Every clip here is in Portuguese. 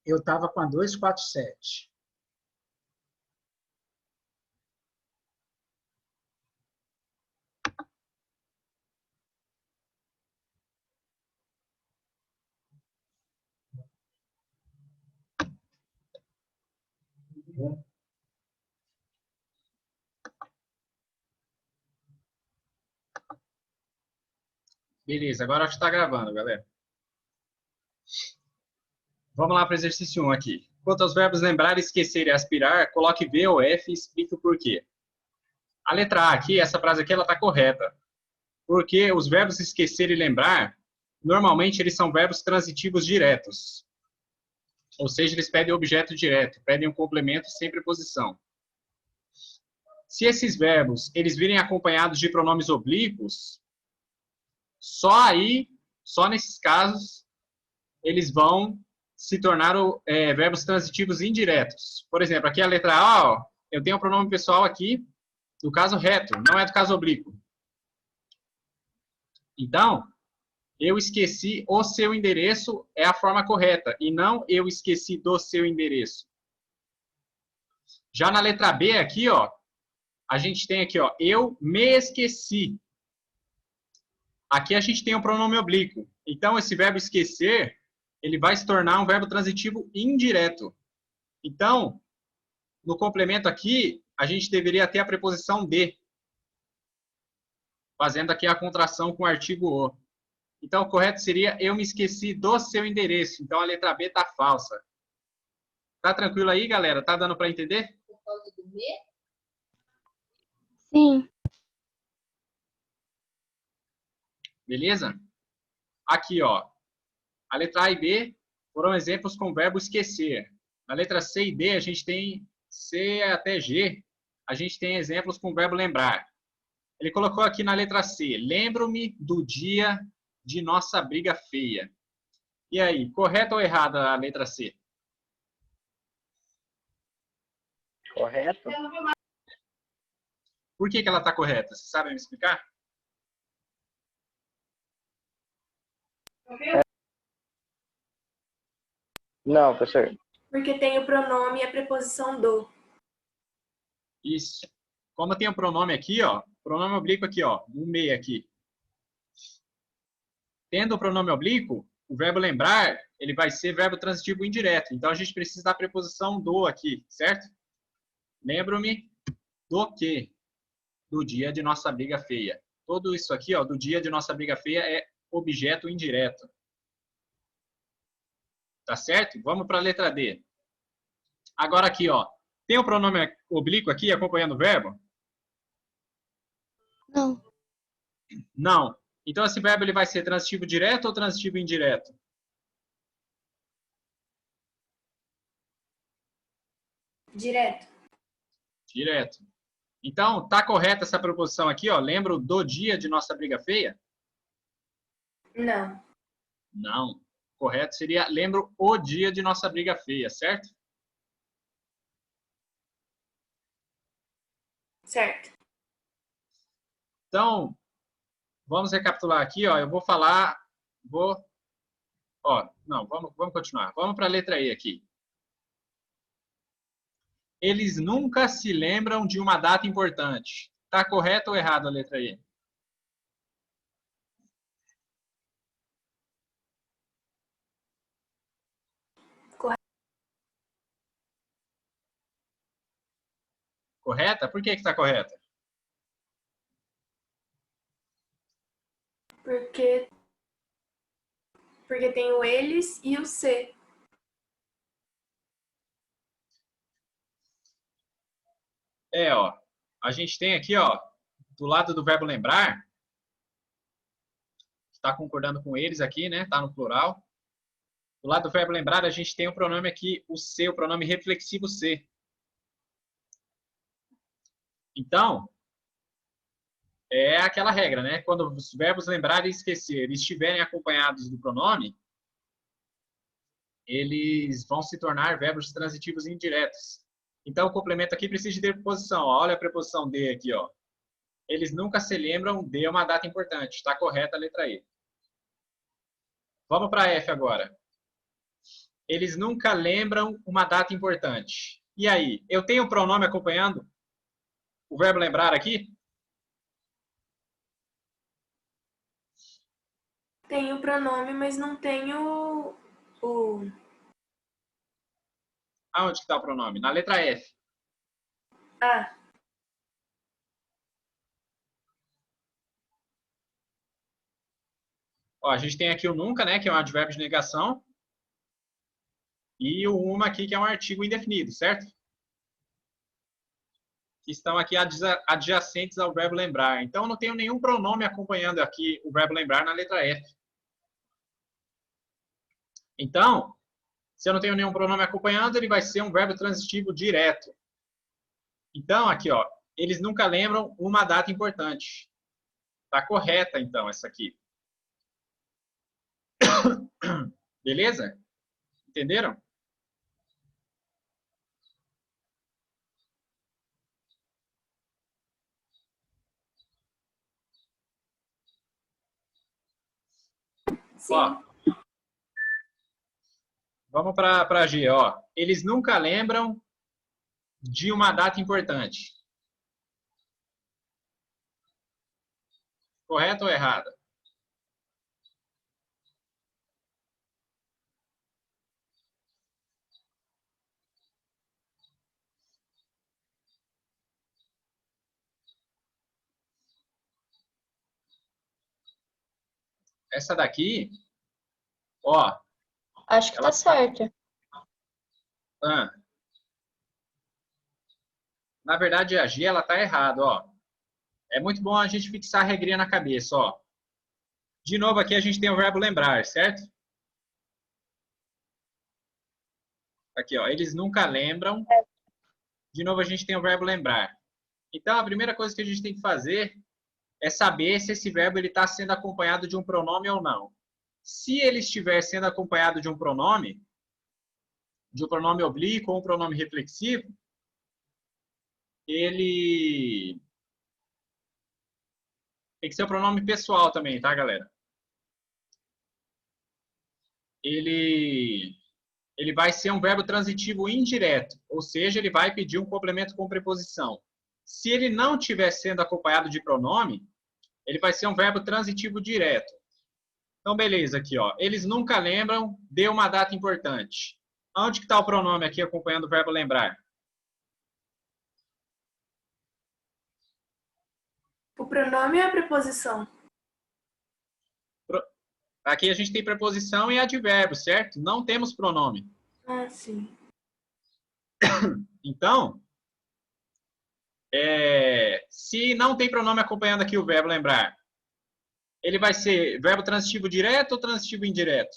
eu estava com a 247. Beleza, agora acho que está gravando, galera. Vamos lá para o exercício 1 aqui. Quanto aos verbos lembrar, esquecer e aspirar, coloque V ou F e explique o porquê. A letra A aqui, essa frase aqui, ela está correta. Porque os verbos esquecer e lembrar, normalmente eles são verbos transitivos diretos. Ou seja, eles pedem objeto direto, pedem um complemento sem preposição. Se esses verbos eles virem acompanhados de pronomes oblíquos, só nesses casos, eles vão se tornar verbos transitivos indiretos. Por exemplo, aqui a letra A, ó, eu tenho o pronome pessoal aqui do caso reto, não é do caso oblíquo. Então, eu esqueci o seu endereço é a forma correta, e não eu esqueci do seu endereço. Já na letra B aqui, ó, a gente tem aqui, ó, eu me esqueci. Aqui a gente tem um pronome oblíquo. Então, esse verbo esquecer, ele vai se tornar um verbo transitivo indireto. Então, no complemento aqui, a gente deveria ter a preposição de, fazendo aqui a contração com o artigo o. Então, o correto seria, eu me esqueci do seu endereço. Então, a letra B está falsa. Tá tranquilo aí, galera? Tá dando para entender? Por causa do me? Sim. Beleza? Aqui, ó. A letra A e B foram exemplos com o verbo esquecer. Na letra C e D, a gente tem C até G, a gente tem exemplos com o verbo lembrar. Ele colocou aqui na letra C, lembro-me do dia de nossa briga feia. E aí, correta ou errada a letra C? Correto? Por que ela está correta? Vocês sabem me explicar? Não, professor. Porque tem o pronome e a preposição do. Isso. Como tem o pronome aqui, ó, pronome oblíquo aqui, ó, no meio aqui. Tendo o pronome oblíquo, o verbo lembrar, ele vai ser verbo transitivo indireto. Então, a gente precisa da preposição do aqui, certo? Lembro-me do quê? Do dia de nossa briga feia. Tudo isso aqui, ó, do dia de nossa briga feia é objeto indireto. Tá certo? Vamos para a letra D. Agora aqui, ó, tem o pronome oblíquo aqui acompanhando o verbo? Não. Não. Então, esse verbo ele vai ser transitivo direto ou transitivo indireto? Direto. Direto. Então, tá correta essa proposição aqui, ó? Lembro do dia de nossa briga feia? Não. Não. Correto seria lembro o dia de nossa briga feia, certo? Certo. Então, vamos recapitular aqui, ó. Eu vou falar, vamos continuar. Vamos para a letra E aqui. Eles nunca se lembram de uma data importante. Tá correto ou errado a letra E? Correta? Por que está correta? Porque tem o eles e o se. Ó. A gente tem aqui, ó, do lado do verbo lembrar, está concordando com eles aqui, né? Tá no plural. Do lado do verbo lembrar, a gente tem o pronome aqui, o se, o pronome reflexivo se. Então, é aquela regra, né? Quando os verbos lembrar e esquecer estiverem acompanhados do pronome, eles vão se tornar verbos transitivos indiretos. Então, o complemento aqui precisa de preposição. Ó, olha a preposição de aqui, ó. Eles nunca se lembram de uma data importante. Está correta a letra E. Vamos para F agora. Eles nunca lembram uma data importante. E aí, eu tenho o pronome acompanhando o verbo lembrar aqui? Tenho o pronome, mas não tenho o... Aonde que está o pronome? Na letra F. Ah, Ó, a gente tem aqui o nunca, né, que é um advérbio de negação. E o uma aqui, que é um artigo indefinido, certo? Que estão aqui adjacentes ao verbo lembrar. Então, eu não tenho nenhum pronome acompanhando aqui o verbo lembrar na letra F. Então, se eu não tenho nenhum pronome acompanhando, ele vai ser um verbo transitivo direto. Então, aqui, ó, eles nunca lembram uma data importante. Tá correta, então, essa aqui. Beleza? Entenderam? sim. Ó, vamos para G, ó. Eles nunca lembram de uma data importante. Correto ou errado? Essa daqui, ó. Acho que Ela tá certo. Ah, na verdade, a G, ela tá errada, ó. É muito bom a gente fixar a regrinha na cabeça, ó. De novo, aqui a gente tem o verbo lembrar, certo? Aqui, ó. Eles nunca lembram. De novo, a gente tem o verbo lembrar. Então, a primeira coisa que a gente tem que fazer é saber se esse verbo está sendo acompanhado de um pronome ou não. Se ele estiver sendo acompanhado de um pronome oblíquo ou um pronome reflexivo, ele tem que ser o pronome pessoal também, tá, galera? Ele vai ser um verbo transitivo indireto, ou seja, ele vai pedir um complemento com preposição. Se ele não estiver sendo acompanhado de pronome, ele vai ser um verbo transitivo direto. Então, beleza, aqui, ó. Eles nunca lembram de uma data importante. Onde que está o pronome aqui acompanhando o verbo lembrar? O pronome é a preposição. Aqui a gente tem preposição e advérbio, certo? Não temos pronome. Ah, sim. Então, se não tem pronome acompanhando aqui o verbo lembrar, ele vai ser verbo transitivo direto ou transitivo indireto?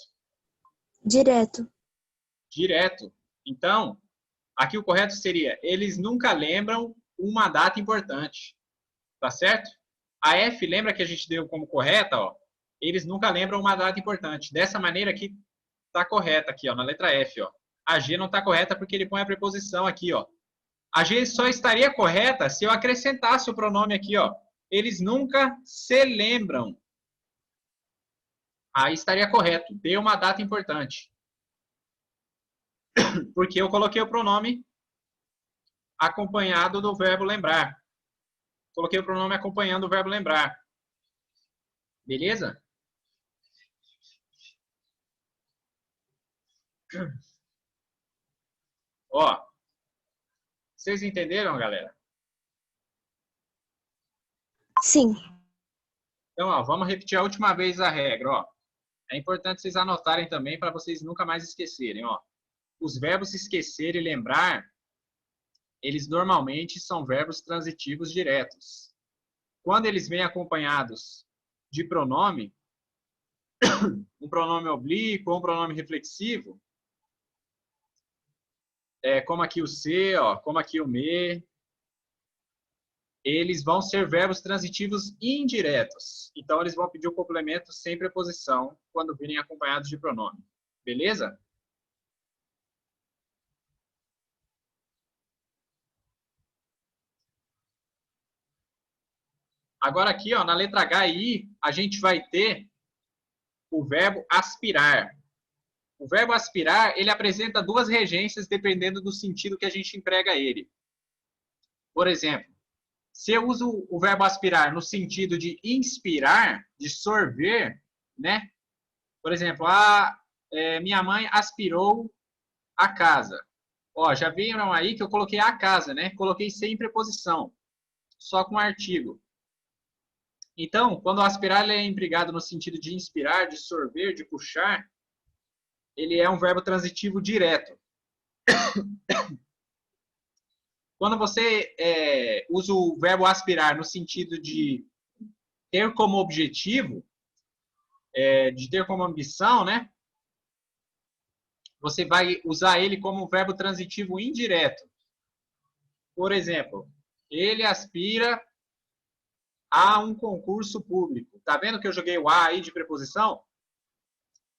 Direto. Direto. Então, aqui o correto seria, eles nunca lembram uma data importante. Tá certo? A F, lembra que a gente deu como correta, ó? Eles nunca lembram uma data importante. Dessa maneira aqui, tá correta aqui, ó, na letra F, ó. A G não tá correta porque ele põe a preposição aqui, ó. A G só estaria correta se eu acrescentasse o pronome aqui, ó. Eles nunca se lembram. Aí estaria correto. Deu uma data importante. Porque eu coloquei o pronome acompanhado do verbo lembrar. Coloquei o pronome acompanhando o verbo lembrar. Beleza? Ó, vocês entenderam, galera? Sim. Então, ó, vamos repetir a última vez a regra, ó. É importante vocês anotarem também para vocês nunca mais esquecerem, ó. Os verbos esquecer e lembrar, eles normalmente são verbos transitivos diretos. Quando eles vêm acompanhados de pronome, um pronome oblíquo ou um pronome reflexivo, como aqui o se, ó, como aqui o me, eles vão ser verbos transitivos indiretos. Então, eles vão pedir o complemento sem preposição quando virem acompanhados de pronome. Beleza? Agora aqui, ó, na letra H e I, a gente vai ter o verbo aspirar. O verbo aspirar, ele apresenta duas regências dependendo do sentido que a gente emprega ele. Por exemplo, se eu uso o verbo aspirar no sentido de inspirar, de sorver, né? Por exemplo, minha mãe aspirou a casa. Ó, já viram aí que eu coloquei a casa, né? Coloquei sem preposição, só com artigo. Então, quando o aspirar ele é empregado no sentido de inspirar, de sorver, de puxar, ele é um verbo transitivo direto. Quando você usa o verbo aspirar no sentido de ter como objetivo, de ter como ambição, né? Você vai usar ele como um verbo transitivo indireto. Por exemplo, ele aspira a um concurso público. Tá vendo que eu joguei o a aí de preposição?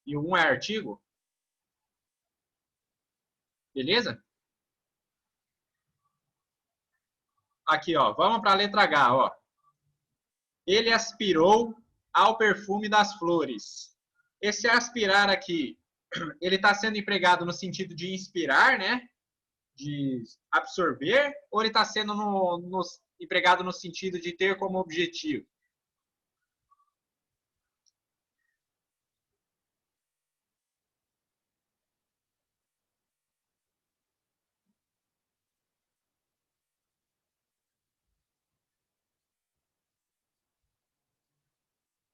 E o um é artigo? Beleza? Aqui, ó, vamos para a letra H, ó. Ele aspirou ao perfume das flores. Esse aspirar aqui, ele está sendo empregado no sentido de inspirar, né? De absorver, ou ele está sendo empregado no sentido de ter como objetivo?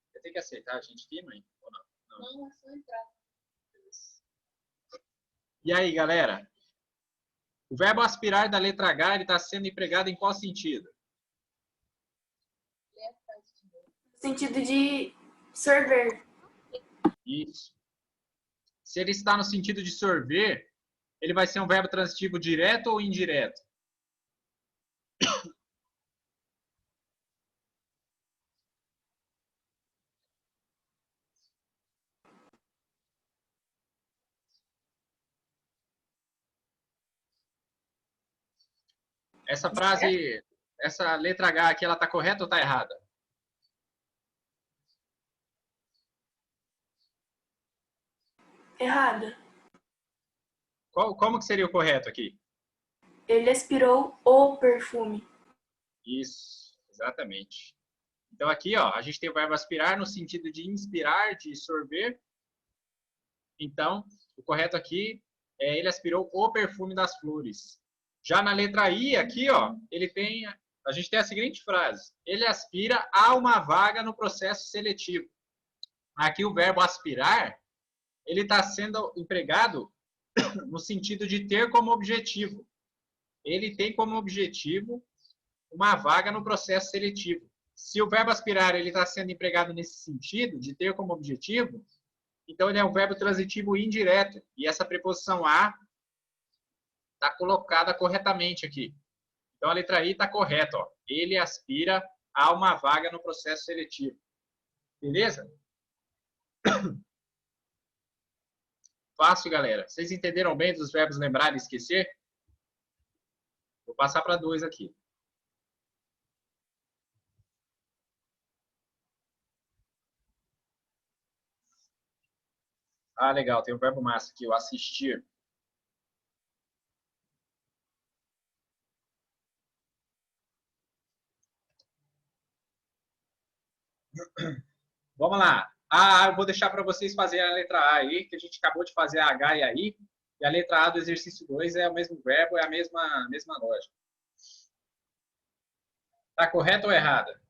Você tem que aceitar a gente aqui, mãe? Ou não? Não, é só entrar. E aí, galera? O verbo aspirar da letra H está sendo empregado em qual sentido? No sentido de sorver. Isso. Se ele está no sentido de sorver, ele vai ser um verbo transitivo direto ou indireto? Essa frase, essa letra H aqui, ela está correta ou está errada? Errada. Como que seria o correto aqui? Ele aspirou o perfume. Isso, exatamente. Então aqui, ó, a gente tem o verbo aspirar no sentido de inspirar, de sorver. Então, o correto aqui é ele aspirou o perfume das flores. Já na letra I aqui, ó, a gente tem a seguinte frase: ele aspira a uma vaga no processo seletivo. Aqui o verbo aspirar, ele está sendo empregado no sentido de ter como objetivo. Ele tem como objetivo uma vaga no processo seletivo. Se o verbo aspirar ele está sendo empregado nesse sentido, de ter como objetivo, então ele é um verbo transitivo indireto. E essa preposição a está colocada corretamente aqui. Então a letra I está correta. Ó. Ele aspira a uma vaga no processo seletivo. Beleza? Fácil, galera. Vocês entenderam bem dos verbos lembrar e esquecer? Vou passar para 2 aqui. Ah, legal. Tem um verbo massa aqui, o assistir. Vamos lá. Eu vou deixar para vocês fazerem a letra A aí, que a gente acabou de fazer a H e a I. E a letra A do exercício 2 é o mesmo verbo, é a mesma lógica. Tá correto ou errada?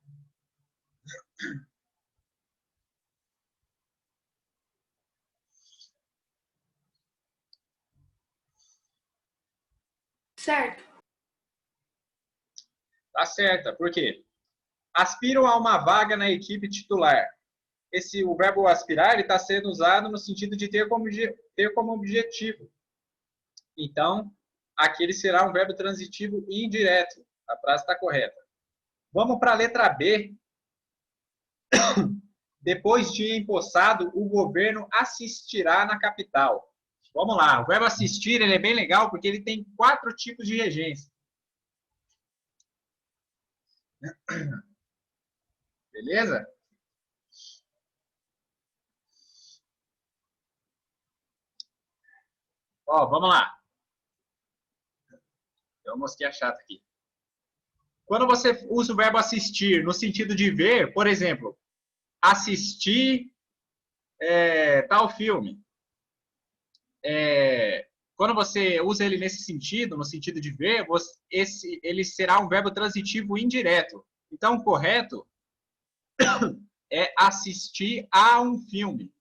Certo. Tá certa. Por quê? Aspiram a uma vaga na equipe titular. O verbo aspirar está sendo usado no sentido de ter como objetivo. Então, aqui ele será um verbo transitivo indireto. A frase está correta. Vamos para a letra B. Depois de empossado, o governo assistirá na capital. Vamos lá. O verbo assistir ele é bem legal porque ele tem 4 tipos de regência. Beleza? Ó, vamos lá. Eu mosquei a chata aqui. Quando você usa o verbo assistir no sentido de ver, por exemplo, assistir tal filme. Quando você usa ele nesse sentido, no sentido de ver, ele será um verbo transitivo indireto. Então, o correto é assistir a um filme.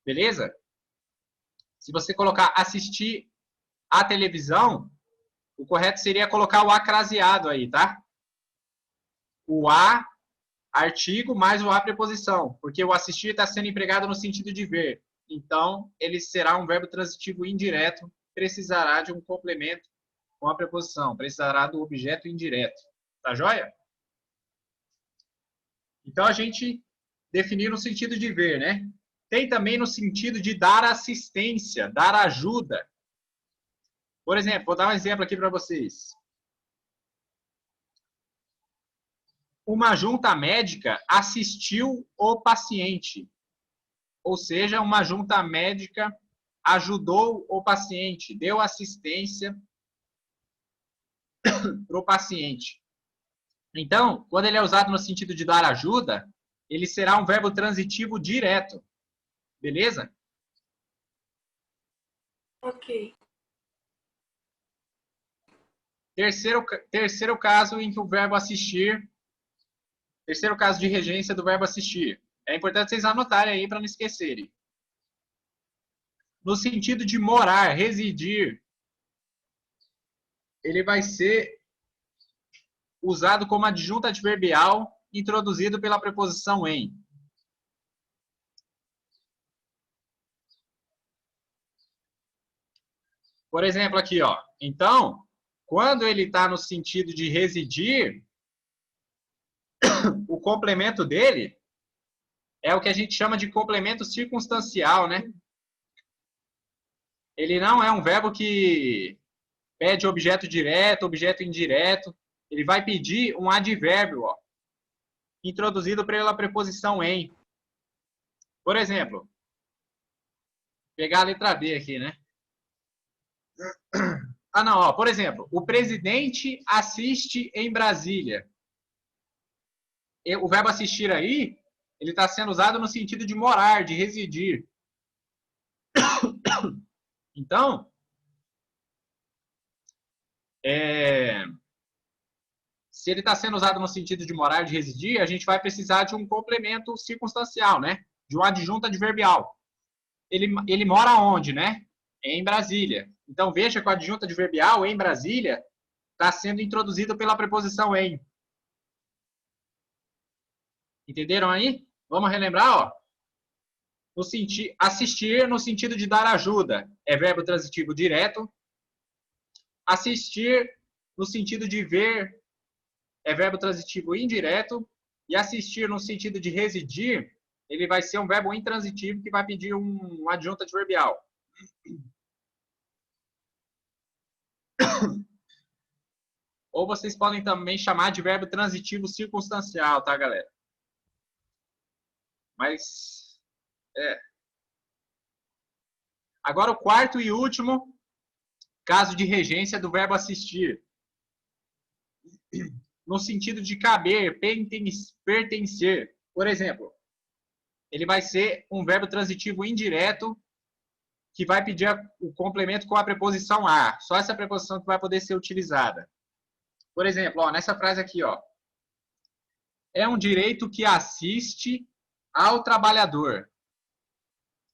Beleza? Se você colocar assistir à televisão, o correto seria colocar o a craseado aí, tá? O a, artigo, mais o a preposição, porque o assistir está sendo empregado no sentido de ver. Então, ele será um verbo transitivo indireto, precisará de um complemento com a preposição, precisará do objeto indireto. Tá joia? Então, a gente definiu no sentido de ver, né? Tem também no sentido de dar assistência, dar ajuda. Por exemplo, vou dar um exemplo aqui para vocês. Uma junta médica assistiu o paciente. Ou seja, uma junta médica ajudou o paciente, deu assistência para o paciente. Então, quando ele é usado no sentido de dar ajuda, ele será um verbo transitivo direto. Beleza? Ok. Terceiro caso em que o verbo assistir, terceiro caso de regência do verbo assistir. É importante vocês anotarem aí para não esquecerem. No sentido de morar, residir, ele vai ser usado como adjunto adverbial introduzido pela preposição em. Por exemplo, aqui, ó. Então, quando ele está no sentido de residir, o complemento dele é o que a gente chama de complemento circunstancial, né? Ele não é um verbo que pede objeto direto, objeto indireto. Ele vai pedir um advérbio, ó, introduzido pela preposição em. Por exemplo, vou pegar a letra B aqui, né? Ah, não, ó, por exemplo, o presidente assiste em Brasília. O verbo assistir aí, ele está sendo usado no sentido de morar, de residir. Então, se ele está sendo usado no sentido de morar, de residir, a gente vai precisar de um complemento circunstancial, né? De um adjunto adverbial. Ele mora onde, né? Em Brasília. Então, veja que o adjunto adverbial em Brasília está sendo introduzido pela preposição em. Entenderam aí? Vamos relembrar, ó. Assistir no sentido de dar ajuda é verbo transitivo direto. Assistir no sentido de ver é verbo transitivo indireto. E assistir no sentido de residir, ele vai ser um verbo intransitivo que vai pedir um adjunto adverbial. Ou vocês podem também chamar de verbo transitivo circunstancial, tá, galera? Mas, Agora, o quarto e último caso de regência do verbo assistir. No sentido de caber, pertencer. Por exemplo, ele vai ser um verbo transitivo indireto que vai pedir o complemento com a preposição a. Só essa preposição que vai poder ser utilizada. Por exemplo, ó, nessa frase aqui, ó. É um direito que assiste ao trabalhador.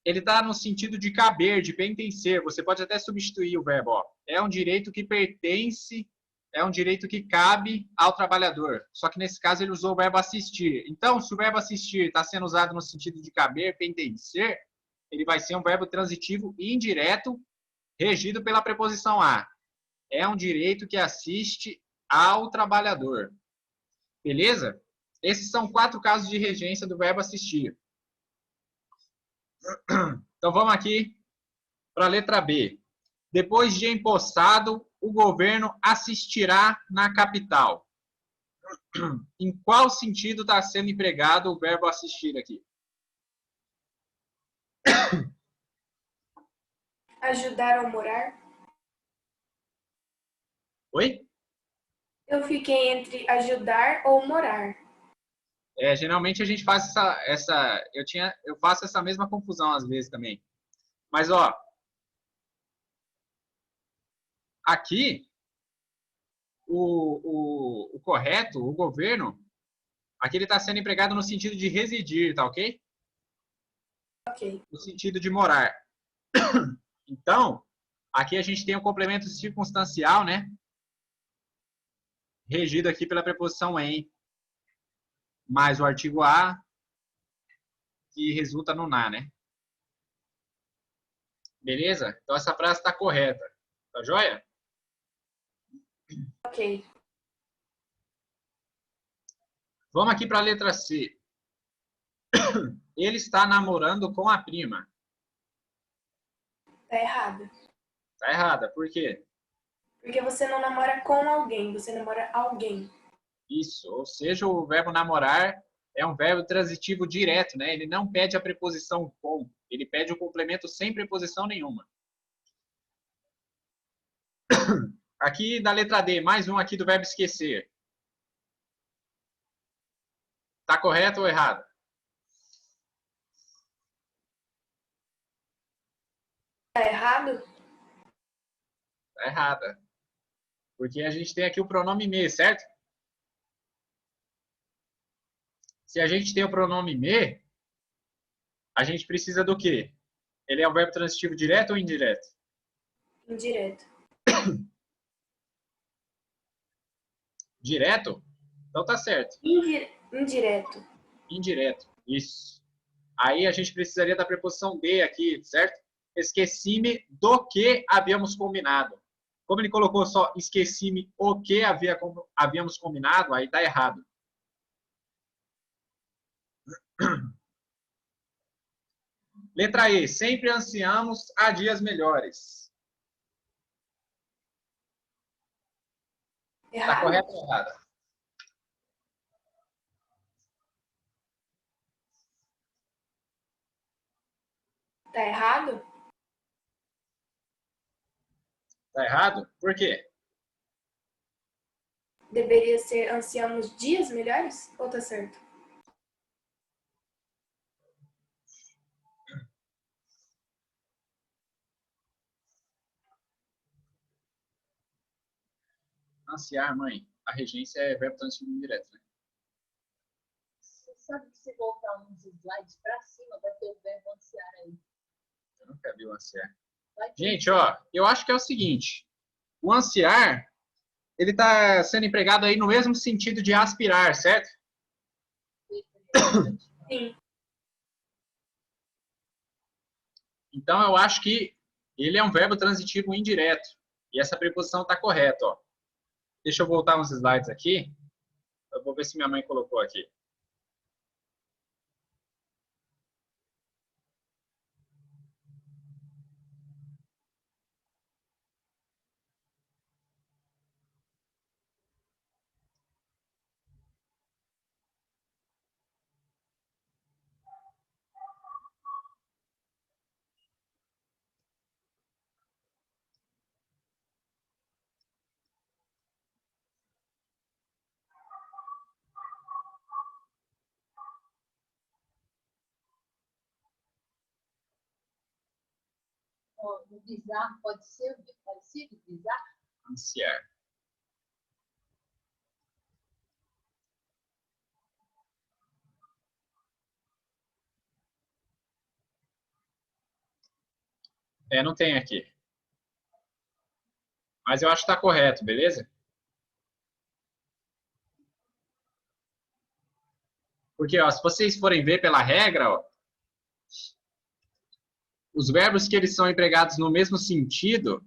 Ele está no sentido de caber, de pertencer. Você pode até substituir o verbo, ó. É um direito que pertence, é um direito que cabe ao trabalhador. Só que nesse caso ele usou o verbo assistir. Então, se o verbo assistir está sendo usado no sentido de caber, pertencer, ele vai ser um verbo transitivo indireto, regido pela preposição a. É um direito que assiste ao trabalhador. Beleza? Esses são 4 casos de regência do verbo assistir. Então, vamos aqui para a letra B. Depois de empossado, o governo assistirá na capital. Em qual sentido está sendo empregado o verbo assistir aqui? Ajudar ou morar? Oi? Eu fiquei entre ajudar ou morar. Geralmente a gente faz eu faço essa mesma confusão às vezes também. Mas, ó, aqui, o correto, o governo, aqui ele está sendo empregado no sentido de residir, tá ok? Ok. No sentido de morar. Então, aqui a gente tem o complemento circunstancial, né? Regido aqui pela preposição em, mais o artigo a, que resulta no na, né? Beleza? Então, essa frase está correta. Tá joia? Ok. Vamos aqui para a letra C. Ele está namorando com a prima. Tá errado. Tá errada. Por quê? Porque você não namora com alguém, você namora alguém. Isso. Ou seja, o verbo namorar é um verbo transitivo direto, né? Ele não pede a preposição com. Ele pede o complemento sem preposição nenhuma. Aqui da letra D, mais um aqui do verbo esquecer. Tá correto ou errado? Tá errado? Tá errada. Porque a gente tem aqui o pronome me, certo? Se a gente tem o pronome me, a gente precisa do quê? Ele é um verbo transitivo direto ou indireto? Indireto. Direto? Então tá certo. Indireto. Indireto. Isso. Aí a gente precisaria da preposição de aqui, certo? Esqueci-me do que havíamos combinado. Como ele colocou só esqueci-me o que havíamos combinado, aí tá errado. Letra E. Sempre ansiamos a dias melhores. Tá Errado? correto ou errado? Tá errado? Tá errado? Por quê? Deveria ser ansiamos dias melhores? Ou tá certo? Ansiar, mãe. A regência é verbo transitivo indireto, né? Você sabe que se voltar uns slides para cima, vai ter o verbo ansiar aí. Eu nunca vi o ansiar. Vai ter. Gente, ó, eu acho que é o seguinte. O ansiar, ele está sendo empregado aí no mesmo sentido de aspirar, certo? Sim. Então, eu acho que ele é um verbo transitivo indireto. E essa preposição está correta, ó. Deixa eu voltar uns slides aqui. Eu vou ver se minha mãe colocou aqui. Ó, o bizarro pode ser parecido, bizarro. Ansiar. Não tem aqui. Mas eu acho que está correto, beleza? Porque, ó, se vocês forem ver pela regra, ó, os verbos que eles são empregados no mesmo sentido,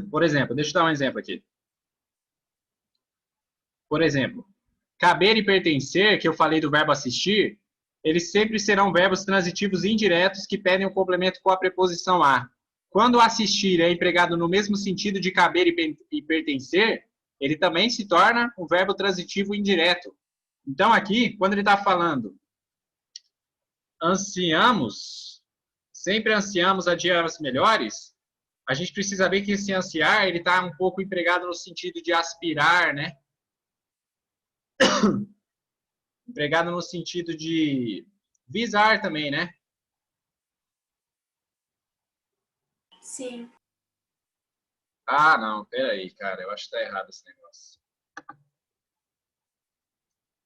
por exemplo, deixa eu dar um exemplo aqui. Por exemplo, caber e pertencer, que eu falei do verbo assistir, eles sempre serão verbos transitivos indiretos que pedem o complemento com a preposição a. Quando assistir é empregado no mesmo sentido de caber e pertencer, ele também se torna um verbo transitivo indireto. Então, aqui, quando ele está falando ansiamos, sempre ansiamos a dias melhores, a gente precisa ver que esse ansiar, ele está um pouco empregado no sentido de aspirar, né? Empregado no sentido de visar também, né? Sim. Ah, não, peraí, cara, eu acho que tá errado esse negócio.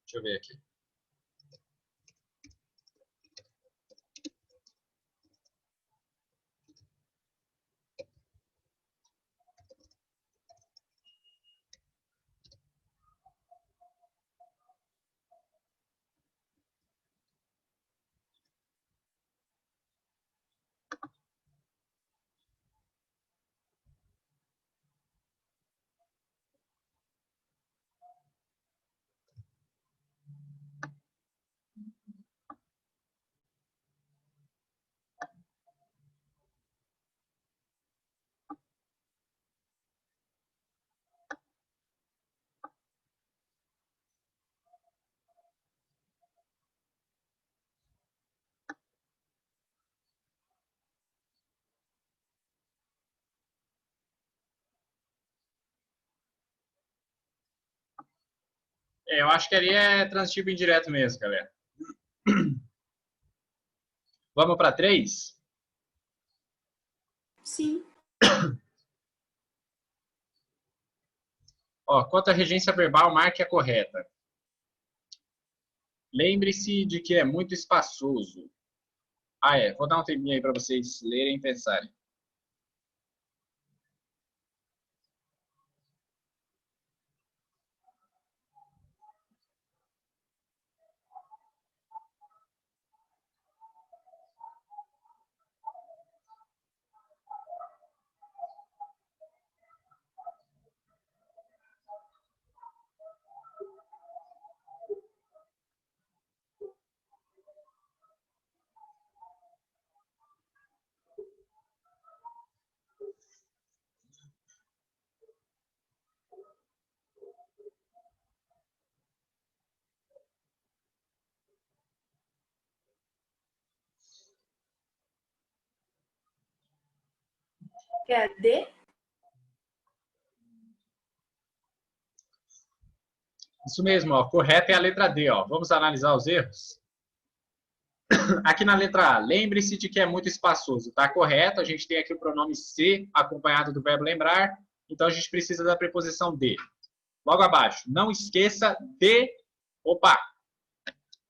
Deixa eu ver aqui. Eu acho que ali é transitivo indireto mesmo, galera. Vamos para 3? Sim. Ó, quanto à regência verbal, marque a correta. Lembre-se de que é muito espaçoso. Ah, é. Vou dar um tempinho aí para vocês lerem e pensarem. É a D? Isso mesmo, ó. Correta é a letra D, ó. Vamos analisar os erros? Aqui na letra A, lembre-se de que é muito espaçoso. Está correto, a gente tem aqui o pronome se acompanhado do verbo lembrar, então a gente precisa da preposição de. Logo abaixo, não esqueça de... Opa!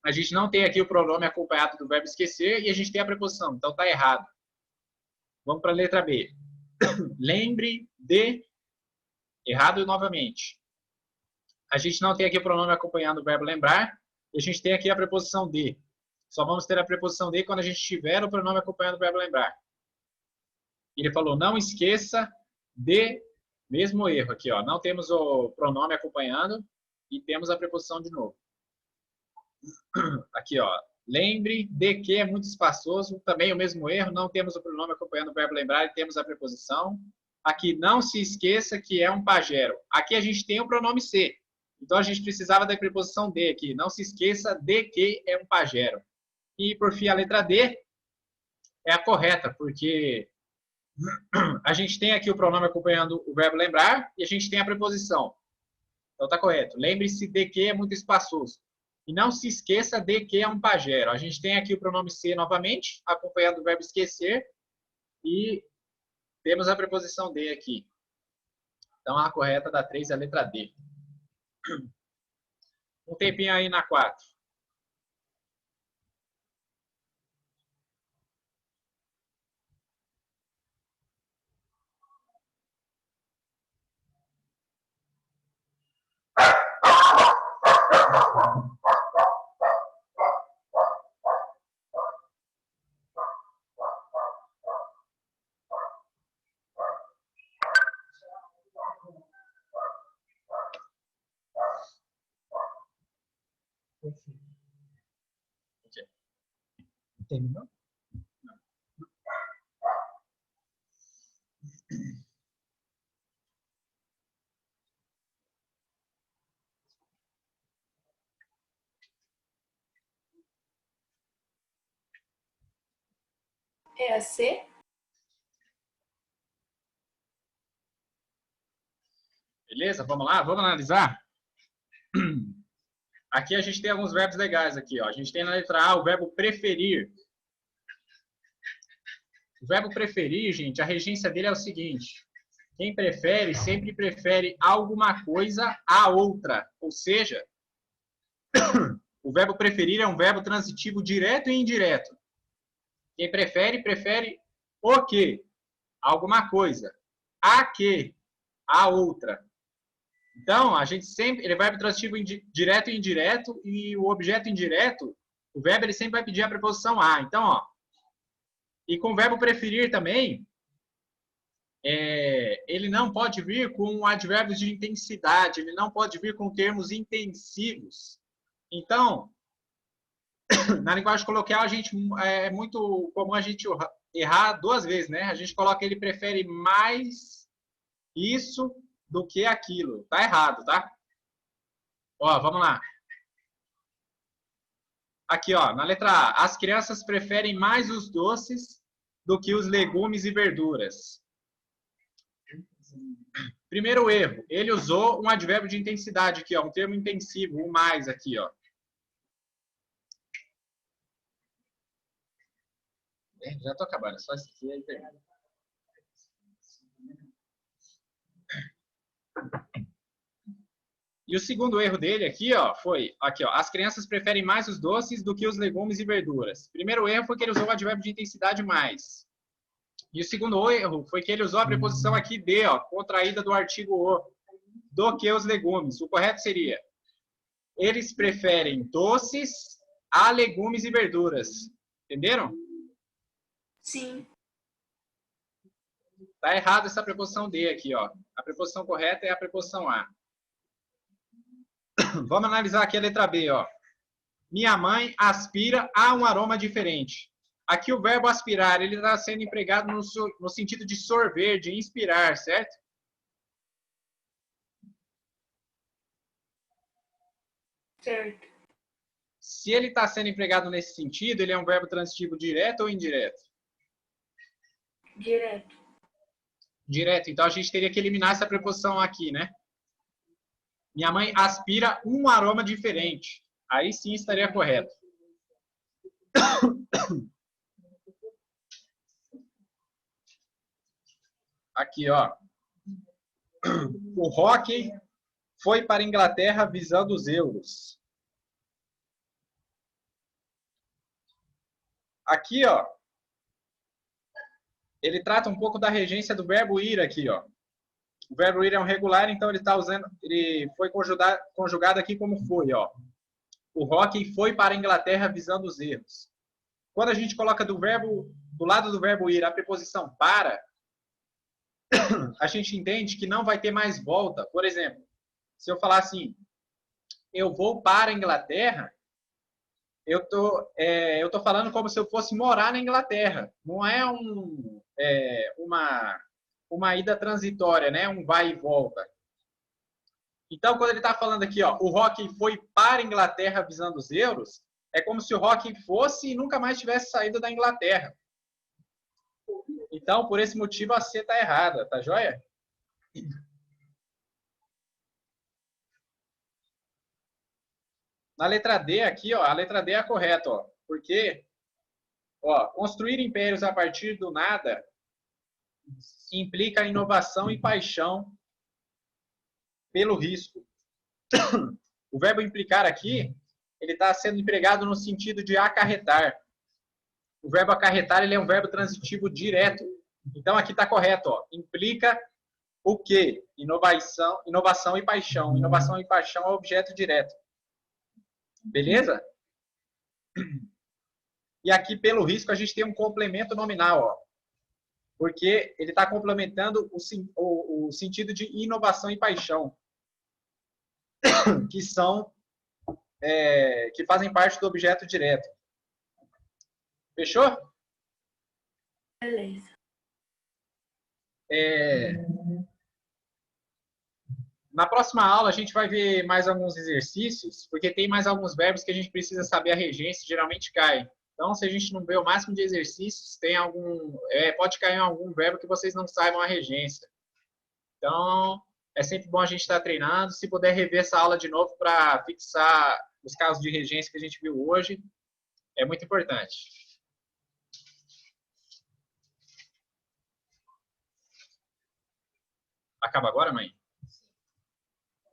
A gente não tem aqui o pronome acompanhado do verbo esquecer e a gente tem a preposição, então está errado. Vamos para a letra B. Lembre de... Errado novamente. A gente não tem aqui o pronome acompanhando o verbo lembrar e a gente tem aqui a preposição de. Só vamos ter a preposição de quando a gente tiver o pronome acompanhando o verbo lembrar. Ele falou, não esqueça de... Mesmo erro aqui, ó. Não temos o pronome acompanhando e temos a preposição de novo. Aqui, ó. Lembre de que é muito espaçoso. Também o mesmo erro. Não temos o pronome acompanhando o verbo lembrar e temos a preposição. Aqui, não se esqueça que é um pajero. Aqui a gente tem o pronome ser. Então, a gente precisava da preposição de aqui. Não se esqueça de que é um pajero. E, por fim, a letra D é a correta, porque a gente tem aqui o pronome acompanhando o verbo lembrar e a gente tem a preposição. Então, está correto. Lembre-se de que é muito espaçoso. E não se esqueça de que é um pajero. A gente tem aqui o pronome ser novamente, acompanhado do verbo esquecer. E temos a preposição de aqui. Então, a correta da 3 é a letra D. Um tempinho aí na 4. Terminou? É a C? Beleza? Vamos lá? Vamos analisar? Aqui a gente tem alguns verbos legais aqui, ó. A gente tem na letra A o verbo preferir. O verbo preferir, gente, a regência dele é o seguinte: quem prefere sempre prefere alguma coisa à outra. Ou seja, o verbo preferir é um verbo transitivo direto e indireto. Quem prefere, prefere o quê? Alguma coisa. A quê? A outra. Então, a gente sempre, ele é verbo transitivo direto e indireto, e o objeto indireto, o verbo ele sempre vai pedir a preposição a. Então, ó, e com o verbo preferir também, ele não pode vir com advérbios de intensidade, ele não pode vir com termos intensivos. Então, na linguagem coloquial, é muito comum a gente errar duas vezes, né? A gente coloca ele prefere mais isso do que aquilo. Tá errado, tá? Ó, vamos lá. Aqui, ó, na letra A. As crianças preferem mais os doces do que os legumes e verduras. Primeiro erro. Ele usou um advérbio de intensidade aqui, ó, um termo intensivo, o mais aqui, ó. Já tô acabando, só isso aqui aí termina. E o segundo erro dele aqui, ó, foi aqui, ó, as crianças preferem mais os doces do que os legumes e verduras. Primeiro erro foi que ele usou o advérbio de intensidade mais. E o segundo erro foi que ele usou a preposição aqui de, ó, contraída do artigo o, do que os legumes. O correto seria: eles preferem doces a legumes e verduras. Entenderam? Sim. Tá errado essa preposição de aqui, ó. A preposição correta é a preposição a. Vamos analisar aqui a letra B, ó. Minha mãe aspira a um aroma diferente. Aqui o verbo aspirar, ele está sendo empregado no sentido de sorver, de inspirar, certo? Certo. Se ele está sendo empregado nesse sentido, ele é um verbo transitivo direto ou indireto? Direto. Direto. Então a gente teria que eliminar essa preposição aqui, né? Minha mãe aspira um aroma diferente. Aí sim estaria correto. Aqui, ó. O Rocky foi para a Inglaterra visando os euros. Aqui, ó. Ele trata um pouco da regência do verbo ir aqui, ó. O verbo ir é um regular, então ele foi conjugado aqui como foi, ó. O Rocky foi para a Inglaterra visando os erros. Quando a gente coloca do lado do verbo ir a preposição para, a gente entende que não vai ter mais volta. Por exemplo, se eu falar assim, eu vou para a Inglaterra, eu tô falando como se eu fosse morar na Inglaterra. Não é uma ida transitória, né? Um vai e volta. Então, quando ele está falando aqui, ó, o Rocky foi para a Inglaterra visando os euros, é como se o Rocky fosse e nunca mais tivesse saído da Inglaterra. Então, por esse motivo, a C está errada, tá joia? Na letra D aqui, ó, a letra D é a correta, ó, porque, ó, construir impérios a partir do nada implica inovação e paixão pelo risco. O verbo implicar aqui, ele está sendo empregado no sentido de acarretar. O verbo acarretar, ele é um verbo transitivo direto. Então, aqui está correto, ó. Implica o quê? Inovação e paixão. Inovação e paixão é objeto direto. Beleza? E aqui, pelo risco, a gente tem um complemento nominal, ó. Porque ele está complementando o sentido de inovação e paixão, que fazem parte do objeto direto. Fechou? Beleza. Na próxima aula, a gente vai ver mais alguns exercícios, porque tem mais alguns verbos que a gente precisa saber a regência, geralmente cai. Então, se a gente não vê o máximo de exercícios, tem algum, pode cair em algum verbo que vocês não saibam a regência. Então, é sempre bom a gente estar treinando. Se puder rever essa aula de novo para fixar os casos de regência que a gente viu hoje, é muito importante. Acaba agora, mãe?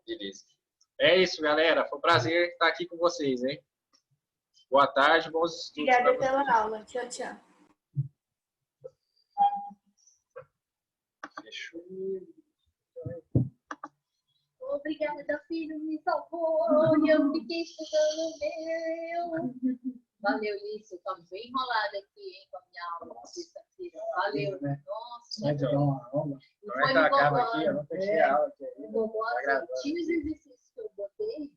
Beleza. É isso, galera. Foi um prazer estar aqui com vocês, hein? Boa tarde, bons estudos. Obrigada pela aula. Tchau, tchau. Fechou. Obrigada, filho, me salvou. E eu fiquei estudando meu. Valeu, Lício. Estamos bem enrolados aqui, hein, com a minha aula. Sexta-feira. Valeu. Nossa. Vai dar uma aula. Como é que acaba aqui? Eu não fechei a aula aqui ainda. Eu vou assistir os exercícios que eu botei.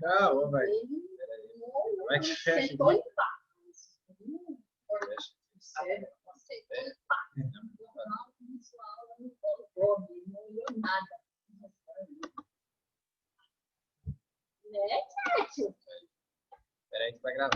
Não, vai. Como é que fecha? Sentou em paz. Fecha. Sentou em paz. Não, sua aula não colocou, não deu nada. Né, Tati? Peraí que tá gravando.